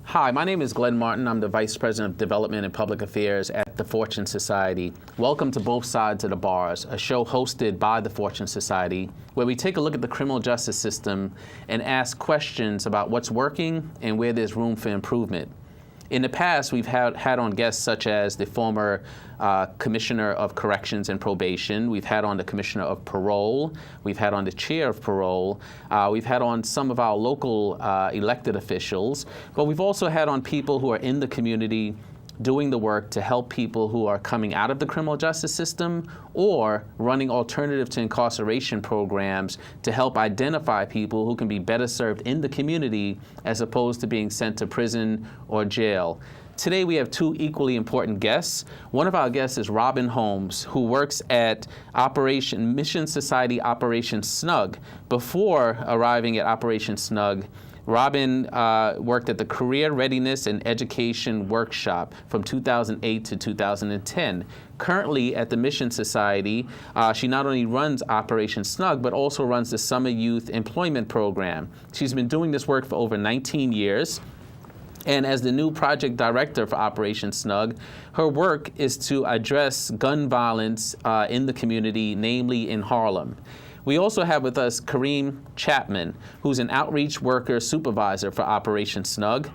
Hi, my name is Glenn Martin. I'm the Vice President of Development and Public Affairs at the Fortune Society. Welcome to Both Sides of the Bars, a show hosted by the Fortune Society, where we take a look at the criminal justice system and ask questions about what's working and where there's room for improvement. In the past, we've had on guests such as the former Commissioner of Corrections and Probation. We've had on the Commissioner of Parole. We've had on the Chair of Parole. We've had on some of our local elected officials. But we've also had on people who are in the community doing the work to help people who are coming out of the criminal justice system or running alternative to incarceration programs to help identify people who can be better served in the community as opposed to being sent to prison or jail. Today we have two equally important guests. One of our guests is Robin Holmes, who works at Mission Society Operation SNUG. Before arriving at Operation SNUG, Robin worked at the Career Readiness and Education Workshop from 2008 to 2010. Currently at the Mission Society, she not only runs Operation SNUG, but also runs the Summer Youth Employment Program. She's been doing this work for over 19 years. And as the new project director for Operation SNUG, her work is to address gun violence in the community, namely in Harlem. We also have with us Kareem Chapman, who's an outreach worker supervisor for Operation SNUG.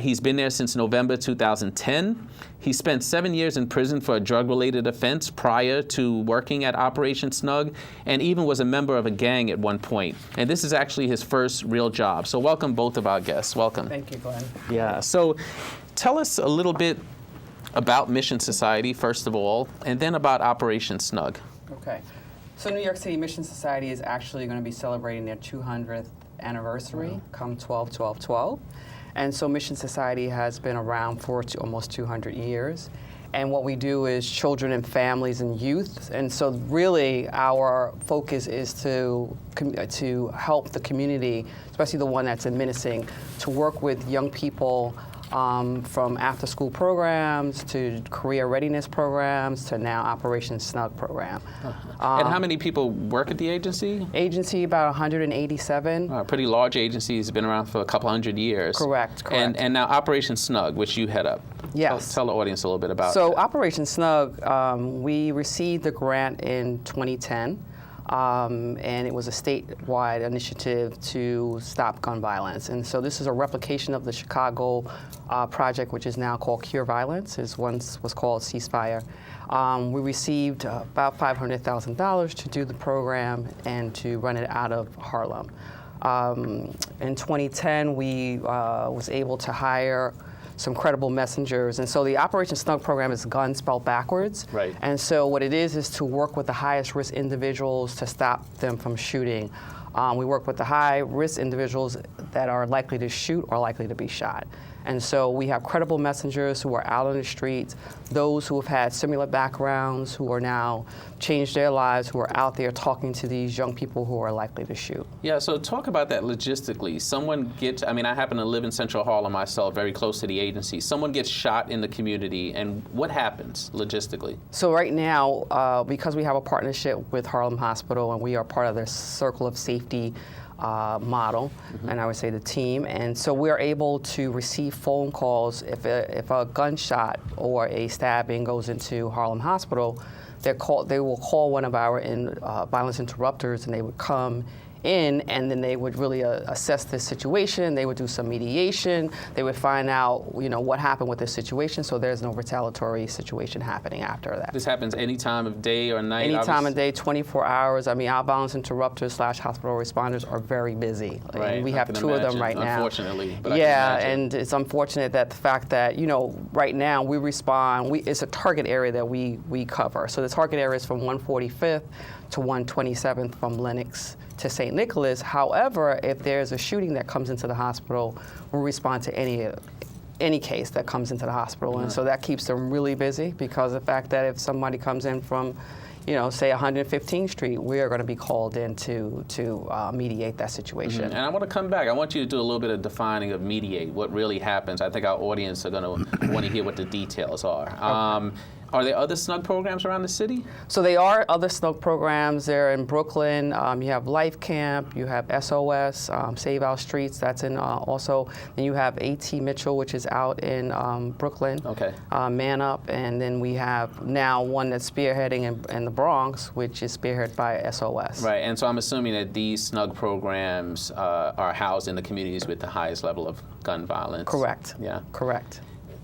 He's been there since November 2010. He spent 7 years in prison for a drug-related offense prior to working at Operation SNUG, and even was a member of a gang at one point. And this is actually his first real job. So welcome both of our guests. Welcome. Thank you, Glenn. Yeah, so tell us a little bit about Mission Society, first of all, and then about Operation SNUG. Okay. So New York City Mission Society is actually going to be celebrating their 200th anniversary come 12/12/12. And so Mission Society has been around for almost 200 years. And what we do is children and families and youth. And so really our focus is to help the community, especially the one that's in menacing, to work with young people from after-school programs to career readiness programs to now Operation SNUG program. And how many people work at the agency? Agency, about 187. Pretty large agency. Has been around for a couple hundred years. Correct. And now Operation SNUG, which you head up. Yes. Tell the audience a little bit about So that. Operation SNUG, we received the grant in 2010. And it was a statewide initiative to stop gun violence. And so this is a replication of the Chicago project, which is now called Cure Violence. It once was called Ceasefire. We received about $500,000 to do the program and to run it out of Harlem. In 2010, we was able to hire some credible messengers. And so the Operation SNUG program is gun spelled backwards. Right. And so what it is to work with the highest risk individuals to stop them from shooting. We work with the high risk individuals that are likely to shoot or likely to be shot. And so we have credible messengers who are out on the streets, those who have had similar backgrounds, who are now changed their lives, who are out there talking to these young people who are likely to shoot. Yeah, so talk about that logistically. Someone gets, I happen to live in Central Harlem myself, very close to the agency. Someone gets shot in the community, and what happens logistically? So right now, because we have a partnership with Harlem Hospital and we are part of their Circle of Safety model, and I would say the team, and so we're able to receive phone calls if a gunshot or a stabbing goes into Harlem Hospital. They will call one of our violence interrupters, and they would come in, and then they would really assess this situation. They would do some mediation. They would find out, what happened with this situation, so there's no retaliatory situation happening after that. This happens any time of day or night? Any time of day, 24 hours. Our violence interrupters / hospital responders are very busy. Right. And we have two of them right now. Unfortunately. But yeah, and it's unfortunate that the fact that, right now we respond, it's a target area that we cover. So the target area is from 145th to 127th from Lenox to St. Nicholas. However, if there's a shooting that comes into the hospital, we'll respond to any case that comes into the hospital. And so that keeps them really busy, because the fact that if somebody comes in from, say 115th Street, we are going to be called in to mediate that situation. And I want to come back. I want you to do a little bit of defining of mediate, what really happens. I think our audience are going to want to hear what the details are. Are there other SNUG programs around the city? So they are other SNUG programs. They're in Brooklyn. You have Life Camp. You have SOS, Save Our Streets. That's in also. Then you have A.T. Mitchell, which is out in Brooklyn. Okay. Man Up. And then we have now one that's spearheading in the Bronx, which is spearheaded by SOS. Right. And so I'm assuming that these SNUG programs are housed in the communities with the highest level of gun violence. Correct. Yeah. Correct.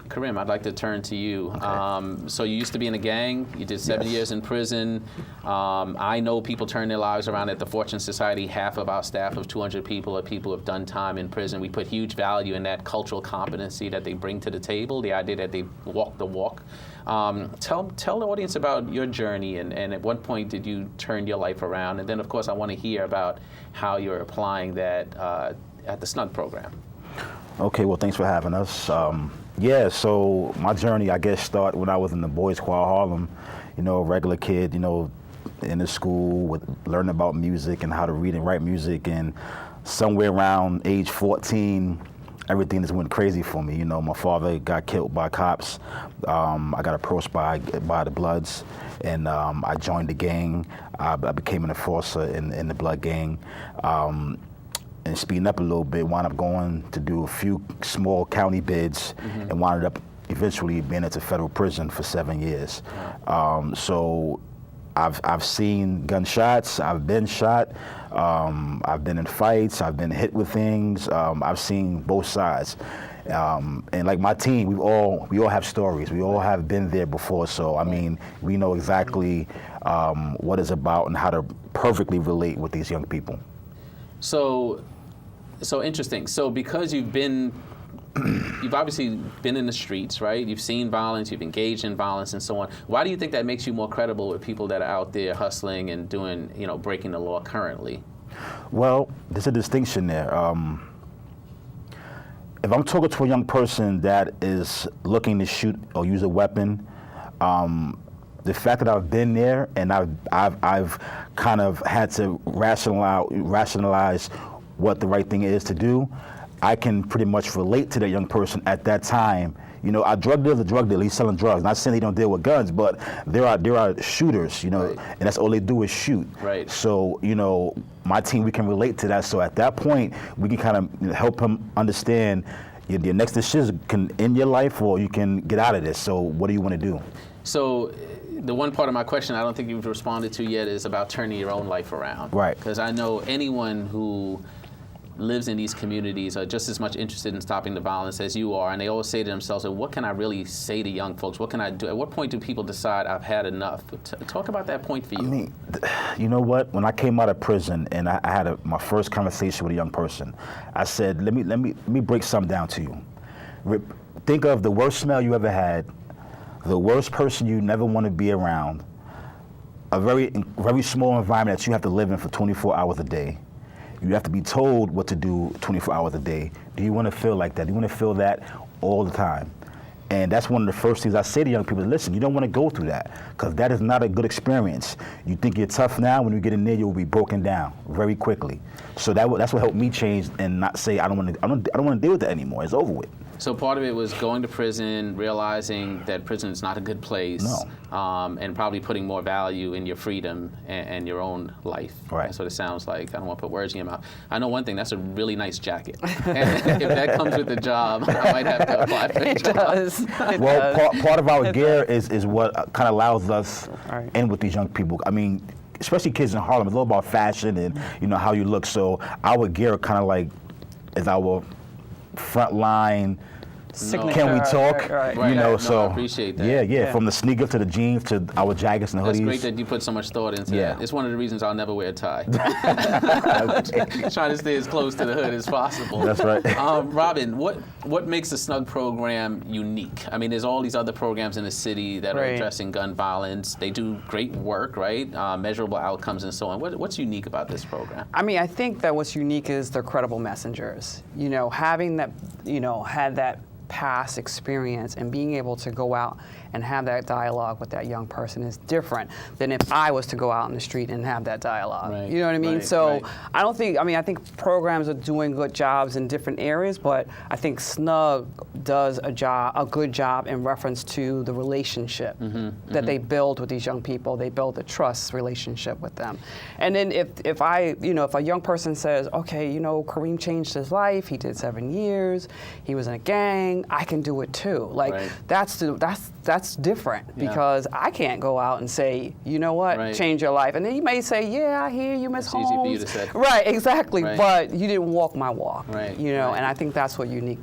Karim, I'd like to turn to you. Okay. So you used to be in a gang. You did 7 years in prison. I know people turn their lives around at the Fortune Society. Half of our staff of 200 people are people who have done time in prison. We put huge value in that cultural competency that they bring to the table, the idea that they walk the walk. Tell the audience about your journey and at what point did you turn your life around? And then, of course, I want to hear about how you're applying that at the SNUG program. Okay, well, thanks for having us. Yeah, so my journey, I guess, started when I was in the Boys Choir Harlem, you know, a regular kid, you know, in the school, with learning about music and how to read and write music. And somewhere around age 14, everything just went crazy for me. You know, my father got killed by cops. I got approached by the Bloods, and I joined the gang. I became an enforcer in the Blood gang. And speeding up a little bit, wound up going to do a few small county bids, and wound up eventually being into federal prison for 7 years. So I've seen gunshots, I've been shot, I've been in fights, I've been hit with things, I've seen both sides. And like my team, we all have stories. We all have been there before. So I mean, we know exactly what it's about and how to perfectly relate with these young people. So interesting. So because you've obviously been in the streets, right? You've seen violence, you've engaged in violence and so on. Why do you think that makes you more credible with people that are out there hustling and doing, you know, breaking the law currently? Well, there's a distinction there. If I'm talking to a young person that is looking to shoot or use a weapon, the fact that I've been there and I've kind of had to rationalize what the right thing is to do, I can pretty much relate to that young person at that time. You know, a drug dealer's a drug dealer. He's selling drugs. Not saying he don't deal with guns, but there are shooters, you know, and that's all they do is shoot. Right. So, you know, my team, we can relate to that. So at that point, we can kind of help him understand your next decision can end your life or you can get out of this. So what do you want to do? So the one part of my question I don't think you've responded to yet is about turning your own life around. Right. Because I know anyone who lives in these communities are just as much interested in stopping the violence as you are, and they always say to themselves, well, what can I really say to young folks? What can I do? At what point do people decide I've had enough? Talk about that point for you. I mean, you know what? When I came out of prison and I had my first conversation with a young person, I said, let me break something down to you. Think of the worst smell you ever had, the worst person you never want to be around, a very small environment that you have to live in for 24 hours a day. You have to be told what to do 24 hours a day. Do you want to feel like that? Do you want to feel that all the time? And that's one of the first things I say to young people. Listen, you don't want to go through that because that is not a good experience. You think you're tough now. When you get in there, you'll be broken down very quickly. So that's what helped me change and not say I don't want to deal with that anymore. It's over with. So part of it was going to prison, realizing that prison is not a good place, and probably putting more value in your freedom and your own life. Right. That's what it sounds like. I don't want to put words in your mouth. I know one thing, that's a really nice jacket. And if that comes with the job, I might have to apply for it. It does. Well, part of our gear is what kind of allows us in with these young people. I mean, especially kids in Harlem, it's all about fashion and, you know, how you look. So our gear kind of like is our front line. Signature. Can we talk? Right. You know, No, so I appreciate that. Yeah. From the sneakers to the jeans to our jackets and hoodies. That's great that you put so much thought into that. It's one of the reasons I'll never wear a tie. Trying to stay as close to the hood as possible. That's right. Robin, what makes the SNUG program unique? I mean, there's all these other programs in the city that are addressing gun violence. They do great work, right? Measurable outcomes and so on. What's unique about this program? I mean, I think that what's unique is the credible messengers. You know, having that, you know, had that past experience and being able to go out and have that dialogue with that young person is different than if I was to go out in the street and have that dialogue. Right. You know what I mean? Right, So right. I think programs are doing good jobs in different areas, but I think SNUG does a good job in reference to the relationship that they build with these young people. They build a trust relationship with them. And then if a young person says, okay, Kareem changed his life, he did 7 years, he was in a gang, I can do it too. Like Right. that's different Yeah. because I can't go out and say, you know what, Right. change your life. And then you may say, yeah, I hear you, Miss It's Holmes. easy for you to say. Right, exactly. Right. But you didn't walk my walk. Right, And right. I think that's what unique